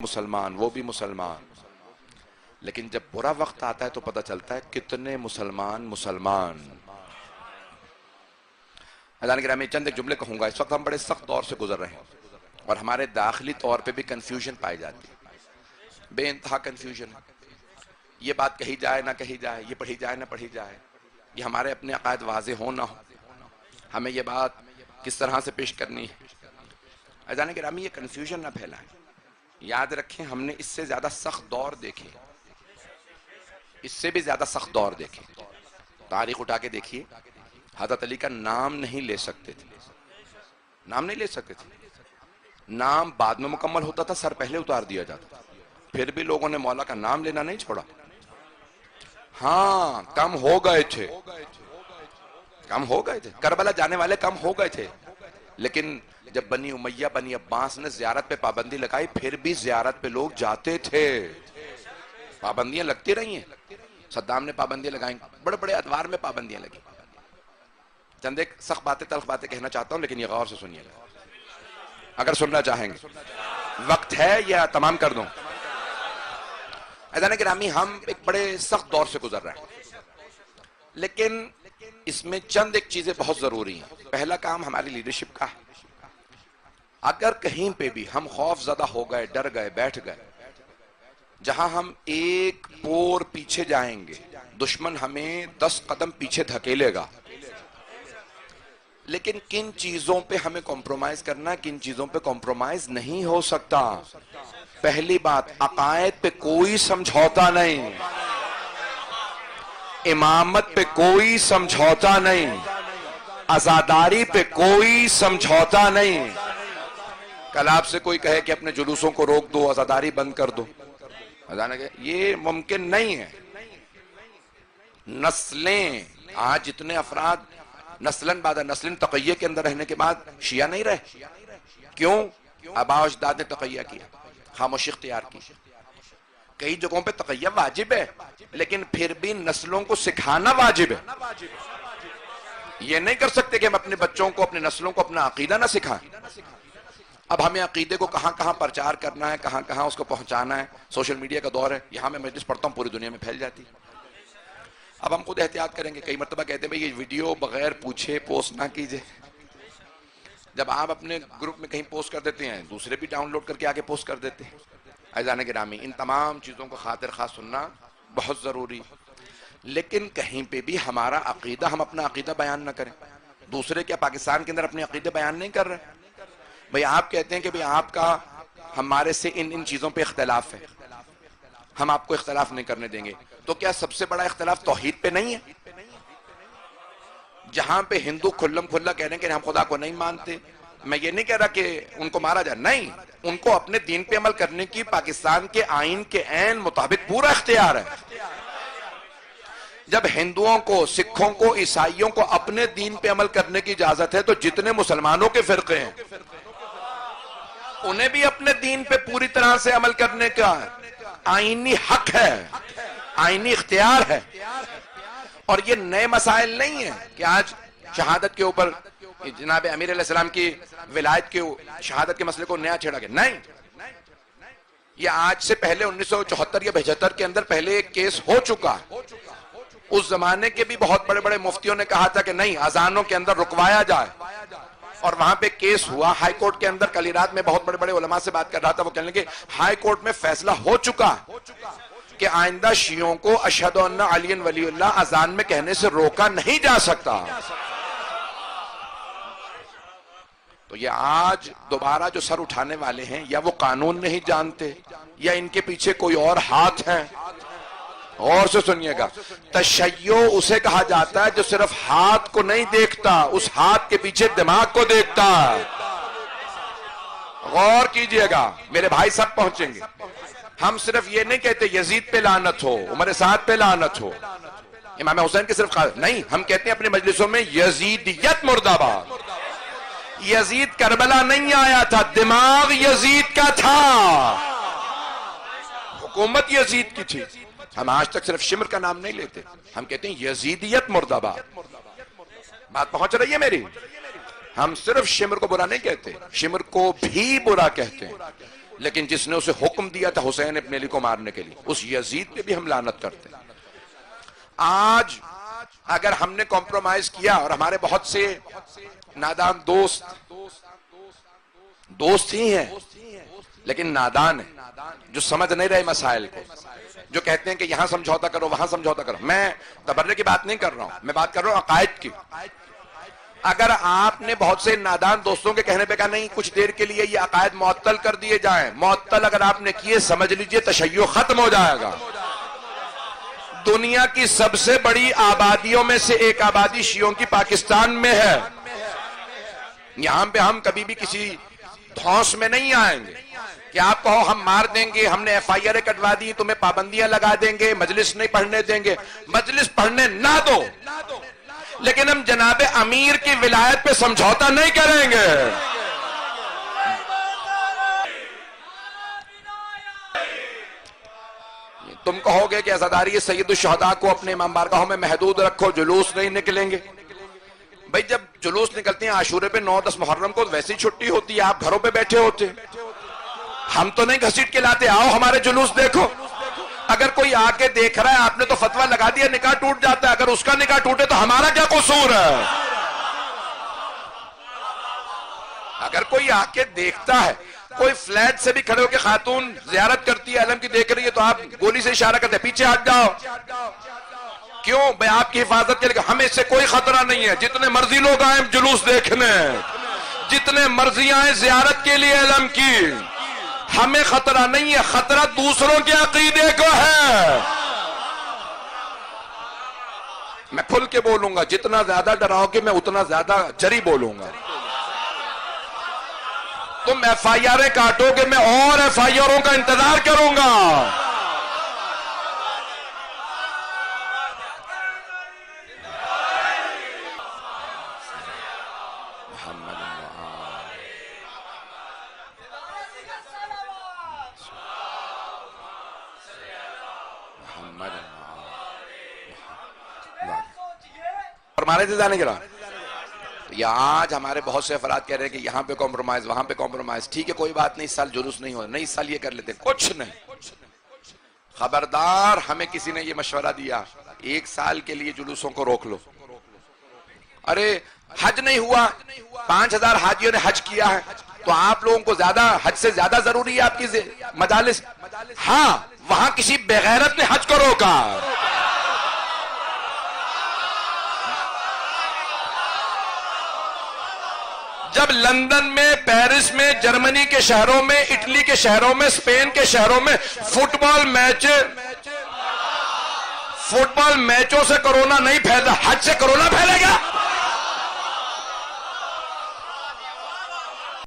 مسلمان، وہ بھی مسلمان، لیکن جب برا وقت آتا ہے تو پتہ چلتا ہے کتنے مسلمان. اذان گرامی چند ایک جملے کہوں گا. اس وقت ہم بڑے سخت دور سے گزر رہے ہیں اور ہمارے داخلی طور پہ بھی کنفیوژن پائی جاتی ہے، بے انتہا کنفیوژن. یہ بات کہی جائے نہ کہی جائے، یہ پڑھی جائے نہ پڑھی جائے، یہ ہمارے اپنے عقائد واضح ہو نہ ہو، ہمیں یہ بات کس طرح سے پیش کرنی ہے. اذان گرامی یہ کنفیوژن نہ پھیلائیں. یاد رکھیں ہم نے اس سے زیادہ سخت دور دیکھے، اس سے بھی زیادہ سخت دور دیکھے. تاریخ اٹھا کے دیکھیے، حضرت علی کا نام نہیں لے سکتے تھے، نام نہیں لے سکتے تھے. نام بعد میں مکمل ہوتا تھا، سر پہلے اتار دیا جاتا تھا. پھر بھی لوگوں نے مولا کا نام لینا نہیں چھوڑا. ہاں کم ہو گئے تھے، کم ہو گئے تھے، کربلا جانے والے کم ہو گئے تھے، لیکن جب بنی امیہ بنی عباس نے زیارت پہ پابندی لگائی پھر بھی زیارت پہ لوگ جاتے تھے. پابندیاں لگتی رہی ہیں. صدام نے پابندیاں لگائیں، بڑے بڑے ادوار میں پابندیاں لگیں. چند ایک سخت باتیں تلخ باتیں کہنا چاہتا ہوں، لیکن یہ غور سے سنیے گا اگر سننا چاہیں گے. وقت ہے یا تمام کر دوں؟ اذان گرامی ہم ایک بڑے سخت دور سے گزر رہے ہیں، لیکن اس میں چند ایک چیزیں بہت ضروری ہیں. پہلا کام ہماری لیڈرشپ کا ہے. اگر کہیں پہ بھی ہم خوف زدہ ہو گئے، ڈر گئے، بیٹھ گئے، جہاں ہم ایک پور پیچھے جائیں گے دشمن ہمیں 10 قدم پیچھے دھکیلے گا. لیکن کن چیزوں پہ ہمیں کمپرومائز کرنا، کن چیزوں پہ کمپرومائز نہیں ہو سکتا. پہلی بات، عقائد پہ کوئی سمجھوتا نہیں، امامت پہ کوئی سمجھوتا نہیں، عزاداری پہ کوئی سمجھوتا نہیں. کل آپ سے کوئی کہے کہ اپنے جلوسوں کو روک دو، عزاداری بند کر دو، یہ ممکن نہیں ہے. نسلیں آج اتنے افراد نسلن بعد نسلن تقیہ کے اندر رہنے کے بعد شیعہ نہیں رہے. کیوں؟ آباء و اجداد نے تقیہ کیا، خاموشی اختیار کی. کئی جگہوں پہ تقیہ واجب ہے، لیکن پھر بھی نسلوں کو سکھانا واجب ہے. یہ نہیں کر سکتے کہ ہم اپنے بچوں کو، اپنے نسلوں کو اپنا عقیدہ نہ سکھائیں. اب ہمیں عقیدے کو کہاں کہاں پرچار کرنا ہے، کہاں کہاں اس کو پہنچانا ہے. سوشل میڈیا کا دور ہے، یہاں میں مجلس پڑھتا ہوں پوری دنیا میں پھیل جاتی. اب ہم خود احتیاط کریں گے. کئی مرتبہ کہتے ہیں بھئی یہ ویڈیو بغیر پوچھے پوسٹ نہ کیجئے. جب آپ اپنے گروپ میں کہیں پوسٹ کر دیتے ہیں، دوسرے بھی ڈاؤن لوڈ کر کے آگے پوسٹ کر دیتے ہیں. اذان گرامی ان تمام چیزوں کو خاطر خواہ سننا بہت ضروری. لیکن کہیں پہ بھی ہمارا عقیدہ، ہم اپنا عقیدہ بیان نہ کریں. دوسرے کیا پاکستان کے اندر اپنے عقیدے بیان نہیں کر رہے؟ بھئی آپ کہتے ہیں کہ بھئی آپ کا ہمارے سے ان چیزوں پہ اختلاف ہے، ہم آپ کو اختلاف نہیں کرنے دیں گے. تو کیا سب سے بڑا اختلاف توحید پہ نہیں ہے؟ جہاں پہ ہندو کھلم کھلا کہہ رہے ہیں کہ ہم خدا کو نہیں مانتے. میں یہ نہیں کہہ رہا کہ ان کو مارا جائے، نہیں، ان کو اپنے دین پہ عمل کرنے کی پاکستان کے آئین کے عین مطابق پورا اختیار ہے. جب ہندوؤں کو، سکھوں کو، عیسائیوں کو اپنے دین پہ عمل کرنے کی اجازت ہے تو جتنے مسلمانوں کے فرقے ہیں انہیں بھی اپنے دین پہ پوری طرح سے عمل کرنے کا آئینی حق ہے، آئینی اختیار ہے. اور یہ نئے مسائل نہیں ہیں کہ آج شہادت کے اوپر جناب امیر علیہ السلام کی ولایت کے شہادت کے مسئلے کو نیا چھیڑا گیا. نہیں، یہ آج سے پہلے 1974 یا 75 کے اندر پہلے ایک کیس ہو چکا. اس زمانے کے بھی بہت بڑے بڑے مفتیوں نے کہا تھا کہ نہیں، اذانوں کے اندر رکوایا جائے، اور وہاں پہ کیس ہوا ہائی کورٹ کے اندر. کل رات میں بہت بڑے بڑے علماء سے بات کر رہا تھا، وہ کہنے لگے ہائی کورٹ میں فیصلہ ہو چکا کہ آئندہ شیعوں کو اشہد ان علی ولی اللہ اذان میں کہنے سے روکا نہیں جا سکتا. تو یہ آج دوبارہ جو سر اٹھانے والے ہیں، یا وہ قانون نہیں جانتے یا ان کے پیچھے کوئی اور ہاتھ ہے. اور سے سنیے گا، تشیع اسے کہا جاتا ہے جو صرف ہاتھ کو نہیں دیکھتا، اس ہاتھ کے پیچھے دماغ کو دیکھتا ہے. غور کیجئے گا، میرے بھائی سب پہنچیں گے. ہم صرف یہ نہیں کہتے یزید پہ لعنت ہو، عمر سعد پہ لعنت ہو، امام حسین کے صرف نہیں، ہم کہتے ہیں اپنے مجلسوں میں یزیدیت مرد آباد. یزید کربلا نہیں آیا تھا، دماغ یزید کا تھا، حکومت یزید کی تھی. ہم آج تک صرف شمر کا نام نہیں لیتے، ہم کہتے ہیں یزیدیت مرد آباد. بات پہنچ رہی ہے میری؟ ہم صرف شمر کو برا نہیں کہتے، شمر کو بھی برا کہتے ہیں. لیکن جس نے اسے حکم دیا تھا حسین ابن علی کو مارنے کے لیے، اس یزید پہ بھی ہم لعنت کرتے ہیں۔ آج اگر ہم نے کمپرومائز کیا، اور ہمارے بہت سے نادان دوست ہی ہیں لیکن نادان ہیں، جو سمجھ نہیں رہے مسائل کو، جو کہتے ہیں کہ یہاں سمجھوتا کرو وہاں سمجھوتا کرو۔ میں تبرے کی بات نہیں کر رہا ہوں، میں بات کر رہا ہوں عقائد کی۔ اگر آپ نے بہت سے نادان دوستوں کے کہنے پہ کہا نہیں کچھ دیر کے لیے یہ عقائد معطل کر دیے جائیں، معطل اگر آپ نے کیے سمجھ لیجئے تشیع ختم ہو جائے گا۔ دنیا کی سب سے بڑی آبادیوں میں سے ایک آبادی شیعوں کی پاکستان میں ہے۔ یہاں پہ ہم کبھی بھی کسی دھونس میں نہیں آئیں گے کہ آپ کہو ہم مار دیں گے، ہم نے FIR کٹوا دی، تمہیں پابندیاں لگا دیں گے، مجلس نہیں پڑھنے دیں گے۔ مجلس پڑھنے نہ دو، لیکن ہم جناب امیر کی ولایت پہ سمجھوتا نہیں کریں گے۔ تم کہو گے کہ عزاداری سید الشہداء کو اپنے امام بارگاہوں میں محدود رکھو، جلوس نہیں نکلیں گے۔ بھئی جب جلوس نکلتے ہیں عاشورے پہ 9-10 محرم کو ویسی چھٹی ہوتی ہے، آپ گھروں پہ بیٹھے ہوتے، ہم تو نہیں گھسیٹ کے لاتے، آؤ ہمارے جلوس دیکھو۔ اگر کوئی آ کے دیکھ رہا ہے، آپ نے تو فتویٰ لگا دیا نکاح ٹوٹ جاتا ہے، اگر اس کا نکاح ٹوٹے تو ہمارا کیا قصور ہے؟ اگر کوئی آ کے دیکھتا ہے، کوئی فلیٹ سے بھی کھڑے ہو کے خاتون زیارت کرتی ہے، علم کی دیکھ رہی ہے، تو آپ گولی سے اشارہ کرتے ہیں پیچھے ہٹ جاؤ۔ کیوں؟ بھئی آپ کی حفاظت کے لیے، ہمیں اس سے کوئی خطرہ نہیں ہے، جتنے مرضی لوگ آئیں جلوس دیکھنے، جتنے مرضی آئیں زیارت کے لیے علم کی، ہمیں خطرہ نہیں ہے، خطرہ دوسروں کے عقیدے کو ہے۔ میں کھل کے بولوں گا، جتنا زیادہ ڈراؤ گے میں اتنا زیادہ جری بولوں گا۔ تم FIR کاٹو گے، میں اور FIRوں کا انتظار کروں گا۔ فرمانے سے جانے کے رہا یا آج ہمارے بہت سے افراد کہہ رہے ہیں کہ یہاں پہ کمپرومائز وہاں پہ کمپرومائز، ٹھیک ہے کوئی بات نہیں، اس سال جلوس نہیں ہو، نہیں اس سال یہ کر لیتے، کچھ نہیں۔ خبردار، ہمیں کسی نے یہ مشورہ دیا 1 سال کے لیے جلوسوں کو روک لو۔ ارے حج نہیں ہوا، 5000 حاجیوں نے حج کیا ہے، تو آپ لوگوں کو زیادہ حج سے زیادہ ضروری ہے آپ کی مجالس؟ ہاں، وہاں کسی بغیرت نے حج کو روکا۔ جب لندن میں، پیرس میں، جرمنی کے شہروں میں، اٹلی کے شہروں میں، اسپین کے شہروں میں فٹ بال میچوں سے کرونا نہیں پھیلا، حج سے کرونا پھیلے گا؟